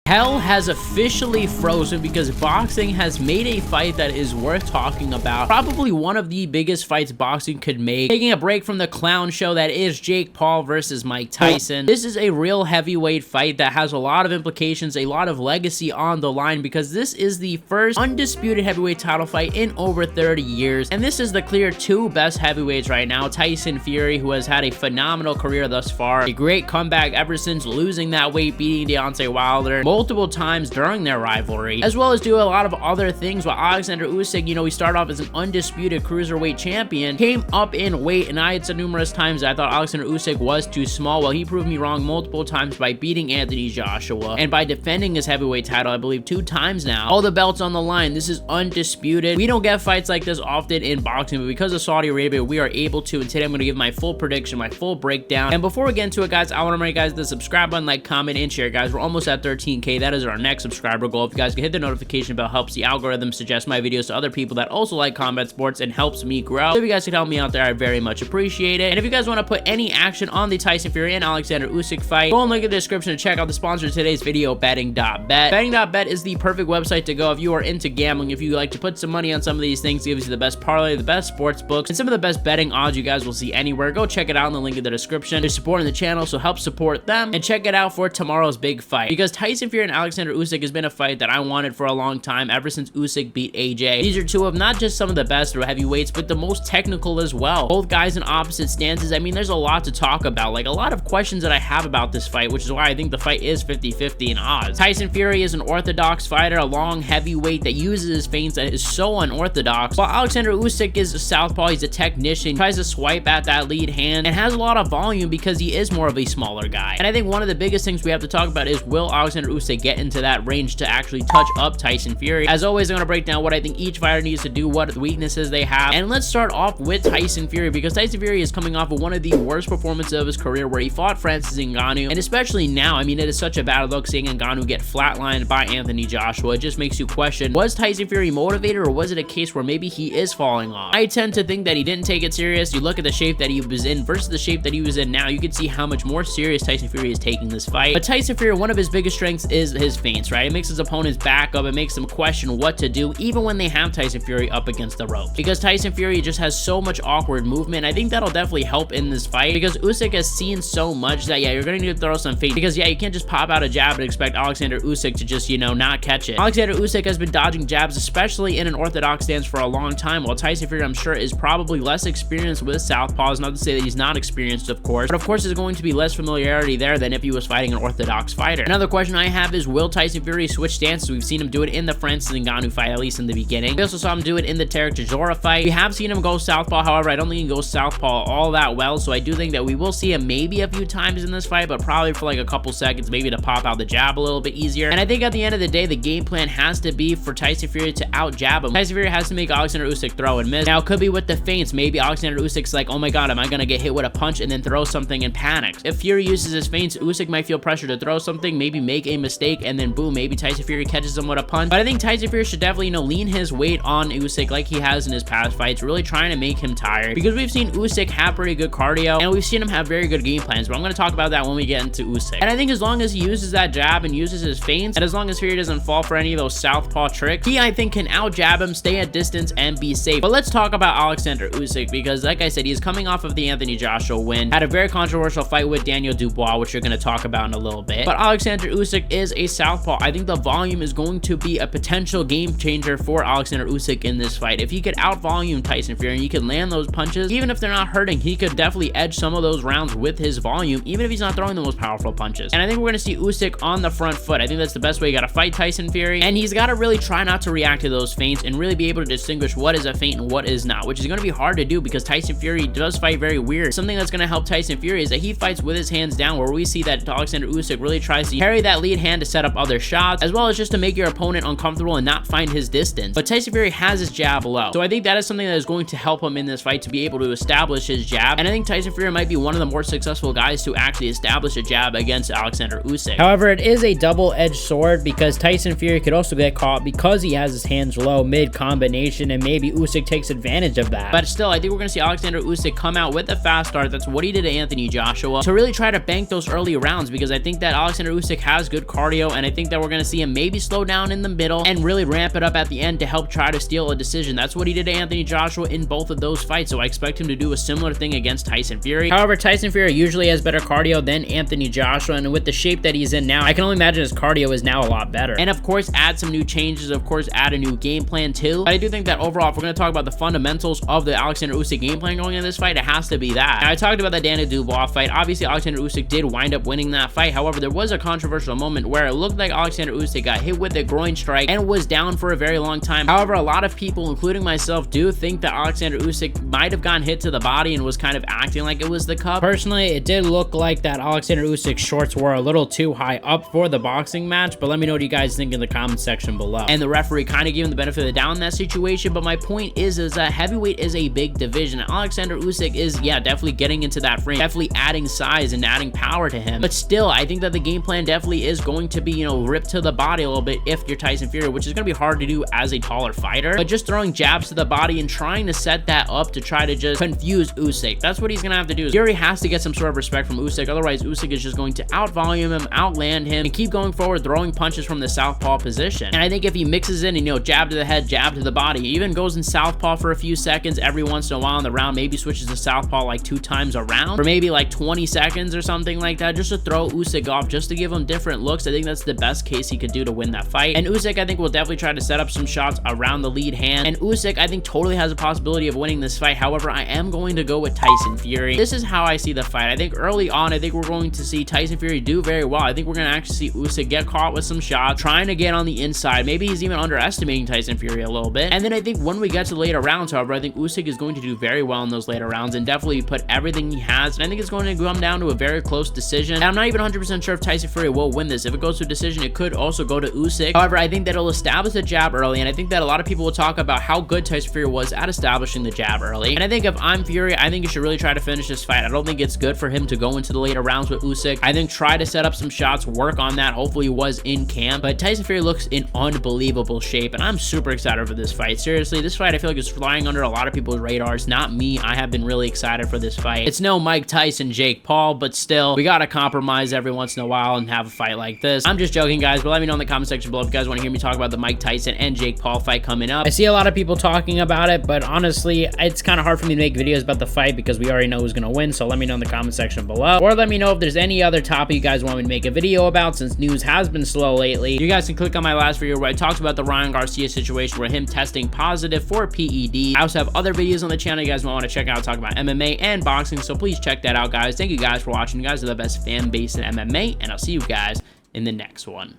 Hell has officially frozen because boxing has made a fight that is worth talking about. Probably one of the biggest fights boxing could make. Taking a break from the clown show that is Jake Paul versus Mike Tyson. This is a real heavyweight fight that has a lot of implications, a lot of legacy on the line, because this is the first undisputed heavyweight title fight in over 30 years. And this is the clear two best heavyweights right now. Tyson Fury, who has had a phenomenal career thus far. A great comeback ever since losing that weight, beating Deontay Wilder multiple times during their rivalry, as well as do a lot of other things. While Oleksandr Usyk, you know, he started off as an undisputed cruiserweight champion, came up in weight, and I had said numerous times that I thought Oleksandr Usyk was too small. Well, he proved me wrong multiple times by beating Anthony Joshua and by defending his heavyweight title, I believe 2 times now. All the belts on the line. This is undisputed. We don't get fights like this often in boxing, but because of Saudi Arabia, we are able to, and today I'm going to give my full prediction, my full breakdown. And before we get into it, guys, I want to remind you guys to subscribe button, like, comment, and share, guys. We're almost at 13K. That is our next subscriber goal. If you guys can hit the notification bell, helps the algorithm suggest my videos to other people that also like combat sports and helps me grow. So if you guys could help me out there, I very much appreciate it. And if you guys want to put any action on the Tyson Fury and Oleksandr Usyk fight, go and link in the description to check out the sponsor of today's video, betting.bet. Betting.bet is the perfect website to go if you are into gambling. If you like to put some money on some of these things, it gives you the best parlay, the best sports books, and some of the best betting odds you guys will see anywhere. Go check it out in the link in the description. They're supporting the channel, so help support them and check it out for tomorrow's big fight, because Tyson Fury and Oleksandr Usyk has been a fight that I wanted for a long time, ever since Usyk beat AJ. These are two of not just some of the best heavyweights, but the most technical as well. Both guys in opposite stances. I mean, there's a lot to talk about, like a lot of questions that I have about this fight, which is why I think the fight is 50-50 in odds. Tyson Fury is an orthodox fighter, a long heavyweight that uses his feints that is so unorthodox, while Oleksandr Usyk is a southpaw. He's a technician, tries to swipe at that lead hand, and has a lot of volume because he is more of a smaller guy. And I think one of the biggest things we have to talk about is, will Oleksandr Usyk get into that range to actually touch up Tyson Fury? As always, I'm going to break down what I think each fighter needs to do, what weaknesses they have, and let's start off with Tyson Fury, because Tyson Fury is coming off of one of the worst performances of his career, where he fought Francis Ngannou, and especially now, I mean, it is such a bad look seeing Ngannou get flatlined by Anthony Joshua. It just makes you question, was Tyson Fury motivated, or was it a case where maybe he is falling off? I tend to think that he didn't take it serious. You look at the shape that he was in versus the shape that he was in now, you can see how much more serious Tyson Fury is taking this fight. But Tyson Fury, one of his biggest strengths is his feints, right? It makes his opponents back up. It makes them question what to do, even when they have Tyson Fury up against the ropes, because Tyson Fury just has so much awkward movement. I think that'll definitely help in this fight, because Usyk has seen so much that, yeah, you're going to need to throw some feint, because, yeah, you can't just pop out a jab and expect Oleksandr Usyk to just, you know, not catch it. Oleksandr Usyk has been dodging jabs, especially in an orthodox stance, for a long time, while Tyson Fury, I'm sure, is probably less experienced with southpaws. Not to say that he's not experienced, of course, but of course there's going to be less familiarity there than if he was fighting an orthodox fighter. Another question I have is, will Tyson Fury switch stances? We've seen him do it in the Francis Ngannou fight, at least in the beginning. We also saw him do it in the Tarek Chisora fight. We have seen him go southpaw. However, I don't think he goes southpaw all that well, so I do think that we will see him maybe a few times in this fight, but probably for like a couple seconds, maybe to pop out the jab a little bit easier. And I think at the end of the day, the game plan has to be for Tyson Fury to out jab him. Tyson Fury has to make Oleksandr Usyk throw and miss. Now, it could be with the feints. Maybe Oleksandr Usyk's like, oh my god, am I gonna get hit with a punch, and then throw something and panics. If Fury uses his feints, Usyk might feel pressure to throw something, maybe make a mistake, and then boom, maybe Tyson Fury catches him with a punch. But I think Tyson Fury should definitely, you know, lean his weight on Usyk like he has in his past fights, really trying to make him tired, because we've seen Usyk have pretty good cardio, and we've seen him have very good game plans, but I'm going to talk about that when we get into Usyk. And I think as long as he uses that jab and uses his feints, and as long as Fury doesn't fall for any of those southpaw tricks, he, I think, can out jab him, stay at distance, and be safe. But let's talk about Oleksandr Usyk, because like I said, he's coming off of the Anthony Joshua win, had a very controversial fight with Daniel Dubois, which you're going to talk about in a little bit. But Oleksandr Usyk is a southpaw. I think the volume is going to be a potential game changer for Oleksandr Usyk in this fight. If he could out volume Tyson Fury and he could land those punches, even if they're not hurting, he could definitely edge some of those rounds with his volume, even if he's not throwing the most powerful punches. And I think we're going to see Usyk on the front foot. I think that's the best way you got to fight Tyson Fury, and he's got to really try not to react to those feints and really be able to distinguish what is a feint and what is not, which is going to be hard to do because Tyson Fury does fight very weird. Something that's going to help Tyson Fury is that he fights with his hands down, where we see that Oleksandr Usyk really tries to carry that lead hand to set up other shots, as well as just to make your opponent uncomfortable and not find his distance. But Tyson Fury has his jab low, so I think that is something that is going to help him in this fight, to be able to establish his jab. And I think Tyson Fury might be one of the more successful guys to actually establish a jab against Oleksandr Usyk. However, it is a double-edged sword, because Tyson Fury could also get caught because he has his hands low mid-combination, and maybe Usyk takes advantage of that. But still, I think we're going to see Oleksandr Usyk come out with a fast start. That's what he did to Anthony Joshua, to really try to bank those early rounds, because I think that Oleksandr Usyk has good cardio, and I think that we're going to see him maybe slow down in the middle and really ramp it up at the end to help try to steal a decision. That's what he did to Anthony Joshua in both of those fights, so I expect him to do a similar thing against Tyson Fury. However, Tyson Fury usually has better cardio than Anthony Joshua, and with the shape that he's in now, I can only imagine his cardio is now a lot better. And of course, add some new changes, of course, add a new game plan too. But I do think that overall, if we're going to talk about the fundamentals of the Oleksandr Usyk game plan going into this fight, it has to be that. Now, I talked about the Dana Dubois fight. Obviously, Oleksandr Usyk did wind up winning that fight. However, there was a controversial moment where it looked like Oleksandr Usyk got hit with a groin strike and was down for a very long time. However, a lot of people, including myself, do think that Oleksandr Usyk might have gotten hit to the body and was kind of acting like it was the cup. Personally, it did look like that Oleksandr Usyk's shorts were a little too high up for the boxing match, but let me know what you guys think in the comment section below. And the referee kind of gave him the benefit of the doubt in that situation, but my point is that heavyweight is a big division. Oleksandr Usyk is, yeah, definitely getting into that frame, definitely adding size and adding power to him, but still, I think that the game plan definitely is going to be, you know, ripped to the body a little bit if you're Tyson Fury, which is going to be hard to do as a taller fighter, but just throwing jabs to the body and trying to set that up to try to just confuse Usyk. That's what he's going to have to do. Fury has to get some sort of respect from Usyk, otherwise Usyk is just going to out-volume him, outland him, and keep going forward, throwing punches from the southpaw position. And I think if he mixes in, and, you know, jab to the head, jab to the body, he even goes in southpaw for a few seconds every once in a while in the round, maybe switches to southpaw like 2 times around for maybe like 20 seconds or something like that, just to throw Usyk off, just to give him different looks. I think that's the best case he could do to win that fight. And Usyk, I think, will definitely try to set up some shots around the lead hand, and Usyk, I think, totally has a possibility of winning this fight. However, I am going to go with Tyson Fury. This is how I see the fight. I think early on, I think we're going to see Tyson Fury do very well. I think we're going to actually see Usyk get caught with some shots, trying to get on the inside. Maybe he's even underestimating Tyson Fury a little bit. And then I think when we get to the later rounds, however, I think Usyk is going to do very well in those later rounds and definitely put everything he has. And I think it's going to come down to a very close decision. And I'm not even 100% sure if Tyson Fury will win this. If it goes to a decision, it could also go to Usyk. However, I think that it'll establish the jab early, and I think that a lot of people will talk about how good Tyson Fury was at establishing the jab early. And I think if I'm Fury, I think you should really try to finish this fight. I don't think it's good for him to go into the later rounds with Usyk. I think try to set up some shots, work on that. Hopefully he was in camp, but Tyson Fury looks in unbelievable shape, and I'm super excited for this fight. Seriously, this fight I feel like is flying under a lot of people's radars. Not me. I have been really excited for this fight. It's no Mike Tyson, Jake Paul, but still, we gotta compromise every once in a while and have a fight like this. I'm just joking, guys, but let me know in the comment section below if you guys want to hear me talk about the Mike Tyson and Jake Paul fight coming up. I see a lot of people talking about it, but honestly, it's kind of hard for me to make videos about the fight because we already know who's gonna win, so let me know in the comment section below, or let me know if there's any other topic you guys want me to make a video about, since news has been slow lately. You guys can click on my last video where I talked about the Ryan Garcia situation, where him testing positive for PED. I also have other videos on the channel you guys might want to check out, talk about MMA and boxing, so please check that out, guys. Thank you guys for watching. You guys are the best fan base in MMA, and I'll see you guys in the next one.